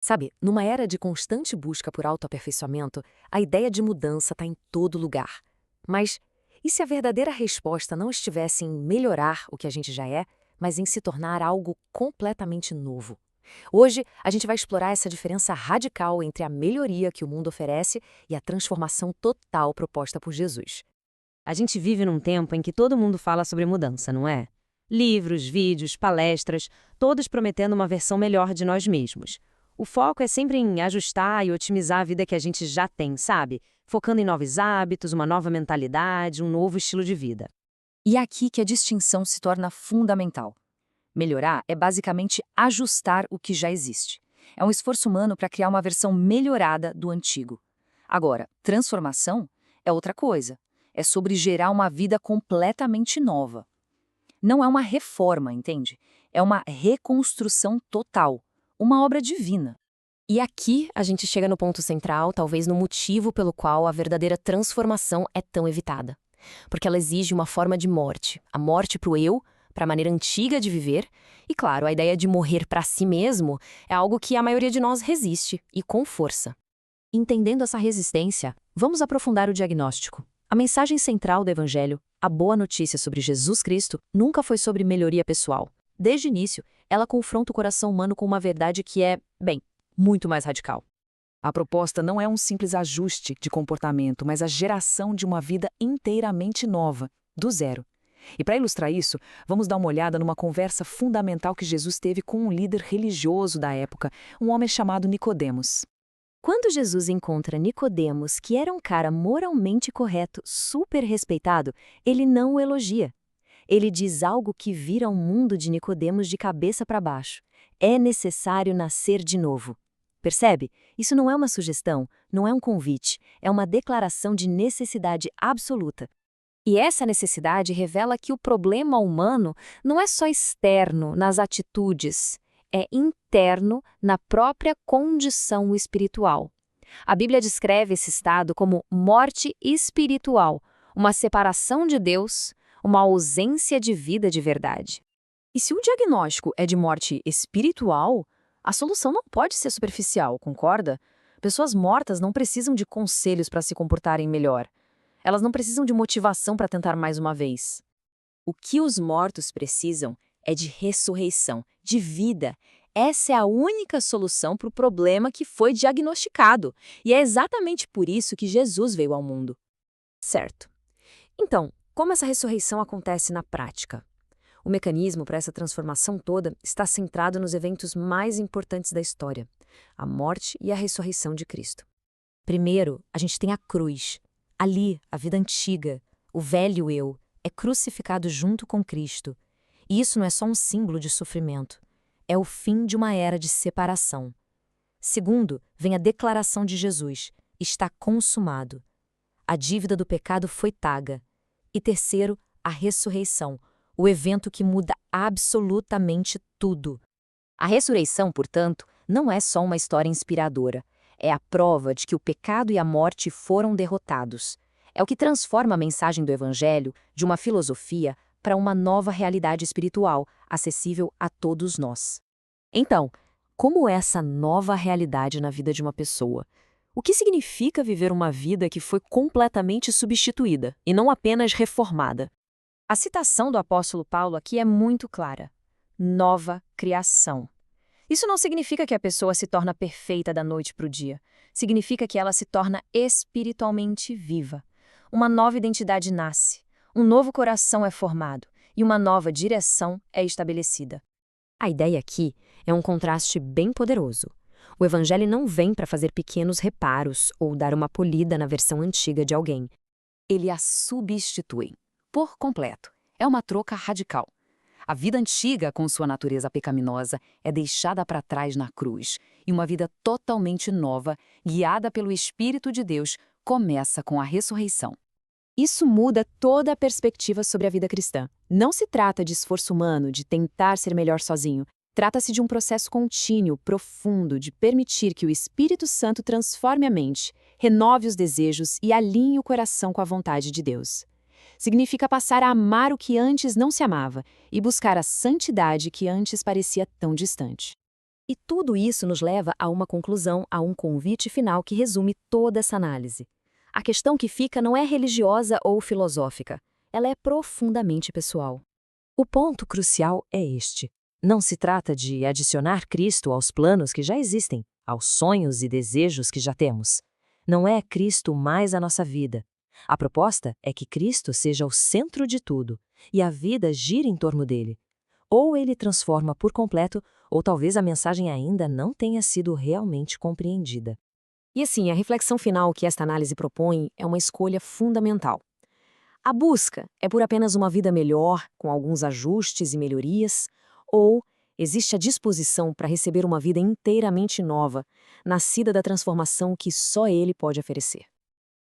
Sabe, numa era de constante busca por autoaperfeiçoamento, a ideia de mudança está em todo lugar. Mas e se a verdadeira resposta não estivesse em melhorar o que a gente já é, mas em se tornar algo completamente novo? Hoje, a gente vai explorar essa diferença radical entre a melhoria que o mundo oferece e a transformação total proposta por Jesus. A gente vive num tempo em que todo mundo fala sobre mudança, não é? Livros, vídeos, palestras, todos prometendo uma versão melhor de nós mesmos. O foco é sempre em ajustar e otimizar a vida que a gente já tem, sabe? Focando em novos hábitos, uma nova mentalidade, um novo estilo de vida. E é aqui que a distinção se torna fundamental. Melhorar é basicamente ajustar o que já existe. É um esforço humano para criar uma versão melhorada do antigo. Agora, transformação é outra coisa. É sobre gerar uma vida completamente nova. Não é uma reforma, entende? É uma reconstrução total. Uma obra divina. E aqui a gente chega no ponto central, talvez no motivo pelo qual a verdadeira transformação é tão evitada. Porque ela exige uma forma de morte. A morte para o eu, para a maneira antiga de viver. E claro, a ideia de morrer para si mesmo é algo que a maioria de nós resiste, e com força. Entendendo essa resistência, vamos aprofundar o diagnóstico. A mensagem central do Evangelho, a boa notícia sobre Jesus Cristo, nunca foi sobre melhoria pessoal. Desde o início, ela confronta o coração humano com uma verdade que é, bem, muito mais radical. A proposta não é um simples ajuste de comportamento, mas a geração de uma vida inteiramente nova, do zero. E para ilustrar isso, vamos dar uma olhada numa conversa fundamental que Jesus teve com um líder religioso da época, um homem chamado Nicodemos. Quando Jesus encontra Nicodemos, que era um cara moralmente correto, super respeitado, ele não o elogia. Ele diz algo que vira o mundo de Nicodemos de cabeça para baixo. É necessário nascer de novo. Percebe? Isso não é uma sugestão, não é um convite, é uma declaração de necessidade absoluta. E essa necessidade revela que o problema humano não é só externo, nas atitudes, é interno, na própria condição espiritual. A Bíblia descreve esse estado como morte espiritual, uma separação de Deus, uma ausência de vida de verdade. E se o diagnóstico é de morte espiritual, a solução não pode ser superficial, concorda? Pessoas mortas não precisam de conselhos para se comportarem melhor. Elas não precisam de motivação para tentar mais uma vez. O que os mortos precisam é de ressurreição, de vida. Essa é a única solução para o problema que foi diagnosticado. E é exatamente por isso que Jesus veio ao mundo. Certo. Então, como essa ressurreição acontece na prática? O mecanismo para essa transformação toda está centrado nos eventos mais importantes da história, a morte e a ressurreição de Cristo. Primeiro, a gente tem a cruz. Ali, a vida antiga, o velho eu, é crucificado junto com Cristo. E isso não é só um símbolo de sofrimento, é o fim de uma era de separação. Segundo, vem a declaração de Jesus: está consumado. A dívida do pecado foi paga. E terceiro, a ressurreição, o evento que muda absolutamente tudo. A ressurreição, portanto, não é só uma história inspiradora. É a prova de que o pecado e a morte foram derrotados. É o que transforma a mensagem do Evangelho de uma filosofia para uma nova realidade espiritual, acessível a todos nós. Então, como é essa nova realidade na vida de uma pessoa? O que significa viver uma vida que foi completamente substituída e não apenas reformada? A citação do apóstolo Paulo aqui é muito clara. Nova criação. Isso não significa que a pessoa se torna perfeita da noite para o dia. Significa que ela se torna espiritualmente viva. Uma nova identidade nasce, um novo coração é formado e uma nova direção é estabelecida. A ideia aqui é um contraste bem poderoso. O Evangelho não vem para fazer pequenos reparos ou dar uma polida na versão antiga de alguém. Ele a substitui por completo. É uma troca radical. A vida antiga, com sua natureza pecaminosa, é deixada para trás na cruz, e uma vida totalmente nova, guiada pelo Espírito de Deus, começa com a ressurreição. Isso muda toda a perspectiva sobre a vida cristã. Não se trata de esforço humano, de tentar ser melhor sozinho. Trata-se de um processo contínuo, profundo, de permitir que o Espírito Santo transforme a mente, renove os desejos e alinhe o coração com a vontade de Deus. Significa passar a amar o que antes não se amava e buscar a santidade que antes parecia tão distante. E tudo isso nos leva a uma conclusão, a um convite final que resume toda essa análise. A questão que fica não é religiosa ou filosófica, ela é profundamente pessoal. O ponto crucial é este. Não se trata de adicionar Cristo aos planos que já existem, aos sonhos e desejos que já temos. Não é Cristo mais a nossa vida. A proposta é que Cristo seja o centro de tudo e a vida gira em torno dele. Ou ele transforma por completo, ou talvez a mensagem ainda não tenha sido realmente compreendida. E assim, a reflexão final que esta análise propõe é uma escolha fundamental. A busca é por apenas uma vida melhor, com alguns ajustes e melhorias, ou existe a disposição para receber uma vida inteiramente nova, nascida da transformação que só Ele pode oferecer.